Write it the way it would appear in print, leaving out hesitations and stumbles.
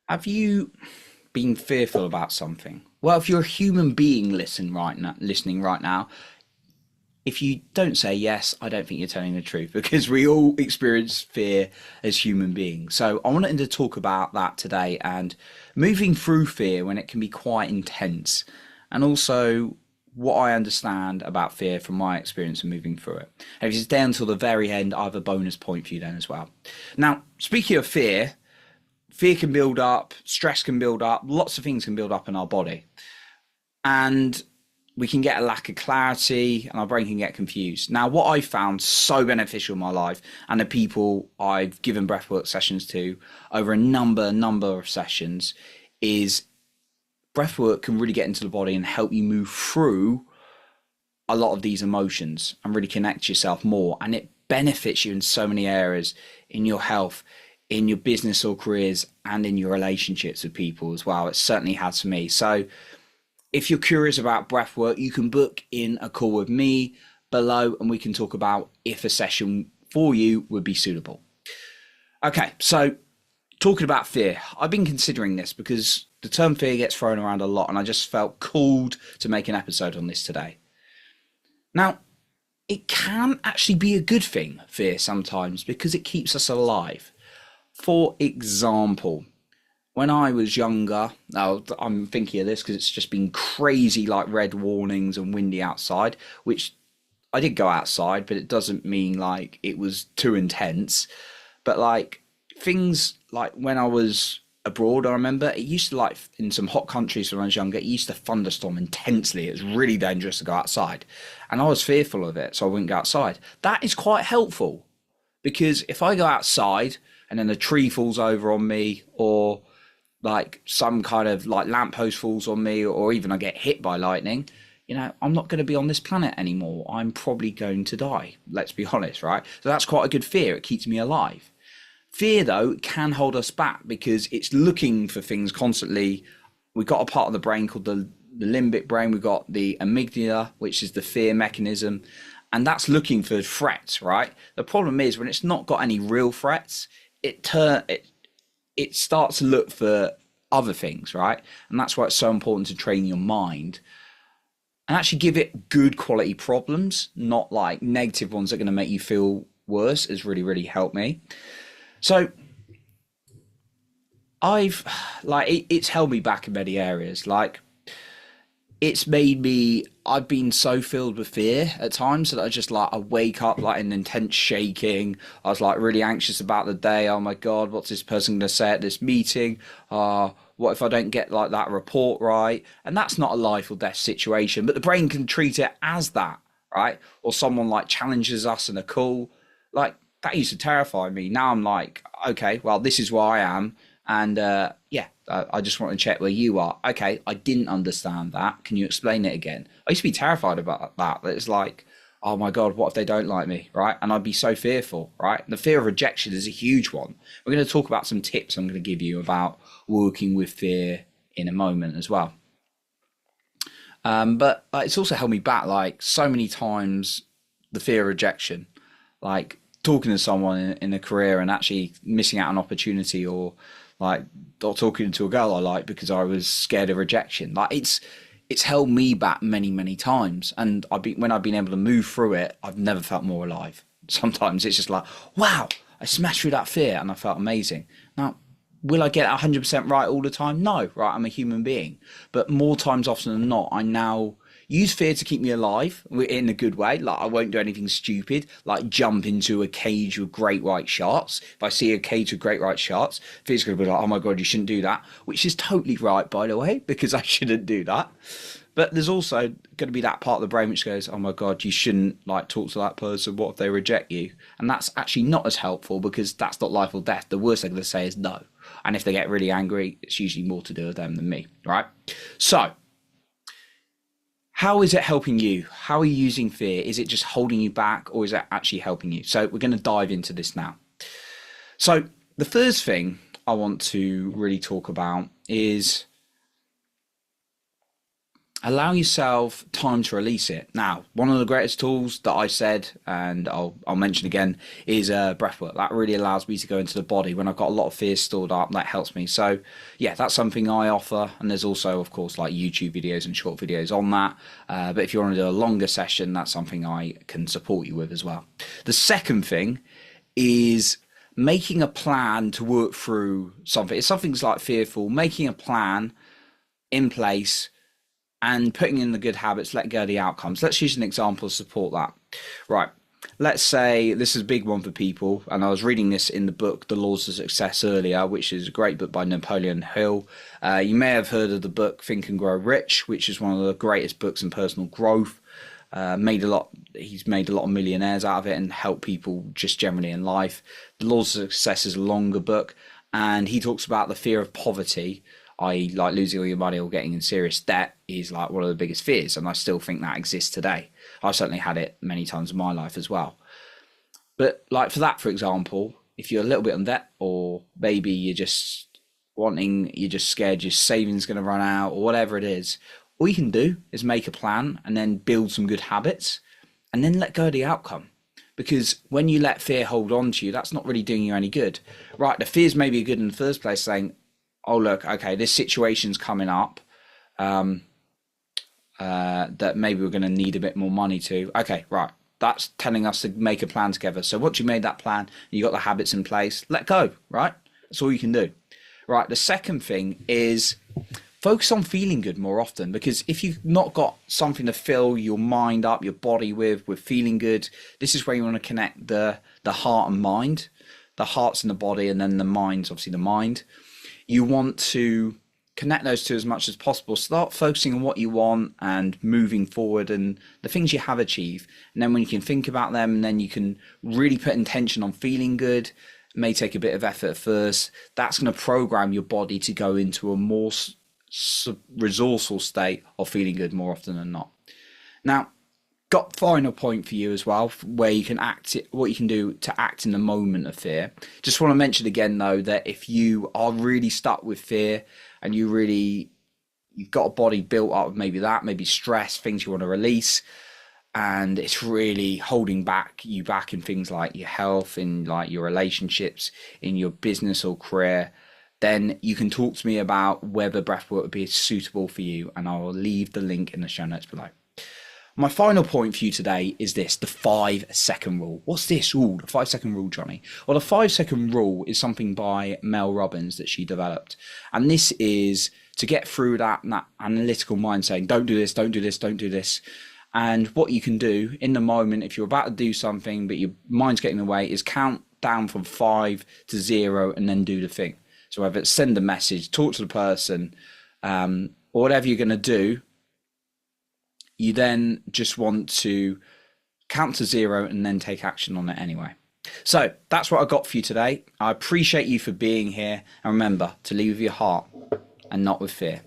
Have you been fearful about something? Well, if you're a human being listening right now, if you don't say yes, I don't think you're telling the truth because we all experience fear as human beings. So I wanted to talk about that today and moving through fear when it can be quite intense, and also what I understand about fear from my experience of moving through it. And if you stay until the very end, I have a bonus point for you then as well. Now, speaking of fear, fear can build up, stress can build up, lots of things can build up in our body. And we can get a lack of clarity and our brain can get confused. Now, what I found so beneficial in my life and the people I've given breathwork sessions to over a number of sessions is breathwork can really get into the body and help you move through a lot of these emotions and really connect yourself more. And it benefits you in so many areas in your health, in your business or careers, and in your relationships with people as well. It certainly has for me. So if you're curious about breath work, you can book in a call with me below and we can talk about if a session for you would be suitable. Okay, so talking about fear, I've been considering this because the term fear gets thrown around a lot and I just felt called to make an episode on this today. Now, it can actually be a good thing, fear, sometimes, because it keeps us alive. For example, when I was younger, now I'm thinking of this because it's just been crazy, like red warnings and windy outside, which I did go outside, but it doesn't mean like it was too intense. But like things like when I was abroad, I remember it used to, like in some hot countries when I was younger, it used to thunderstorm intensely. It was really dangerous to go outside. And I was fearful of it, so I wouldn't go outside. That is quite helpful because if I go outside and then a tree falls over on me, or like some kind of like lamppost falls on me, or even I get hit by lightning, I'm not going to be on this planet anymore. I'm probably going to die. Let's be honest, right? So that's quite a good fear. It keeps me alive. Fear, though, can hold us back because it's looking for things constantly. We've got a part of the brain called the limbic brain. We've got the amygdala, which is the fear mechanism, and that's looking for threats, right? The problem is when it's not got any real threats, it starts to look for other things, right? And that's why it's so important to train your mind and actually give it good quality problems, not like negative ones that are going to make you feel worse. Has really helped me. So it's held me back in many areas. Like I've been so filled with fear at times that I wake up like in intense shaking. I was like really anxious about the day. Oh my God, what's this person going to say at this meeting? What if I don't get like that report right? And that's not a life or death situation, but the brain can treat it as that, right? Or someone like challenges us in a call. Like that used to terrify me. Now I'm like, okay, well, this is where I am. And I just want to check where you are. Okay, I didn't understand that. Can you explain it again? I used to be terrified about that. It's like, oh my God, what if they don't like me, right? And I'd be so fearful, right? And the fear of rejection is a huge one. We're going to talk about some tips I'm going to give you about working with fear in a moment as well. But it's also held me back like so many times, the fear of rejection, like talking to someone in a career and actually missing out on opportunity, like or talking to a girl I like because I was scared of rejection. Like it's held me back many times, and when I've been able to move through it, I've never felt more alive. Sometimes it's just like, wow, I smashed through that fear and I felt amazing. Now, will I get 100% right all the time? No, right? I'm a human being. But more times often than not, I now use fear to keep me alive in a good way. Like I won't do anything stupid, like jump into a cage with great white sharks. If I see a cage with great white sharks, fear's going to be like, oh my God, you shouldn't do that, which is totally right, by the way, because I shouldn't do that. But there's also going to be that part of the brain which goes, oh my God, you shouldn't like talk to that person. What if they reject you? And that's actually not as helpful because that's not life or death. The worst they're going to say is no. And if they get really angry, it's usually more to do with them than me, right? So how is it helping you? How are you using fear? Is it just holding you back or is it actually helping you? So we're going to dive into this now. So the first thing I want to really talk about is allow yourself time to release it. Now, one of the greatest tools that I said, and I'll mention again, is breathwork. That really allows me to go into the body when I've got a lot of fears stored up. That helps me. So yeah, that's something I offer. And there's also, of course, like YouTube videos and short videos on that. But if you want to do a longer session, that's something I can support you with as well. The second thing is making a plan to work through something. If something's like fearful, making a plan in place and putting in the good habits, let go of the outcomes. Let's use an example to support that. Right. Let's say this is a big one for people, and I was reading this in the book, The Laws of Success, earlier, which is a great book by Napoleon Hill. You may have heard of the book Think and Grow Rich, which is one of the greatest books in personal growth. He's made a lot of millionaires out of it and helped people just generally in life. The Laws of Success is a longer book, and he talks about the fear of poverty, i.e. like losing all your money or getting in serious debt, is like one of the biggest fears, and I still think that exists today. I've certainly had it many times in my life as well. But like for that, for example, if you're a little bit in debt, or maybe you're just scared your savings going to run out, or whatever it is, all you can do is make a plan and then build some good habits and then let go of the outcome. Because when you let fear hold on to you, that's not really doing you any good. Right, the fears may be good in the first place, saying, oh, look, okay, this situation's coming up that maybe we're going to need a bit more money to. Okay, right. That's telling us to make a plan together. So once you made that plan, you got the habits in place, let go, right? That's all you can do. Right, the second thing is focus on feeling good more often, because if you've not got something to fill your mind up, your body with feeling good, this is where you want to connect the heart and mind. The heart's in the body, and then the mind's obviously the mind. You want to connect those two as much as possible. Start focusing on what you want and moving forward and the things you have achieved. And then when you can think about them, and then you can really put intention on feeling good. It may take a bit of effort at first. That's going to program your body to go into a more resourceful state of feeling good more often than not. Now, got final point for you as well, where you can act, what you can do to act in the moment of fear. Just want to mention again though, that if you are really stuck with fear and you've got a body built up of maybe stress, things you want to release, and it's really holding you back in things like your health, in like your relationships, in your business or career, then you can talk to me about whether breathwork would be suitable for you, and I will leave the link in the show notes below. My final point for you today is this, the 5-second rule. What's this? Ooh, the 5-second rule, Johnny. Well, the 5-second rule is something by Mel Robbins that she developed. And this is to get through that analytical mind saying, don't do this, don't do this, don't do this. And what you can do in the moment, if you're about to do something, but your mind's getting in the way, is count down from 5 to 0 and then do the thing. So whether it's send a message, talk to the person, or whatever you're going to do, you then just want to count to 0 and then take action on it anyway. So that's what I got for you today. I appreciate you for being here. And remember to lead with your heart and not with fear.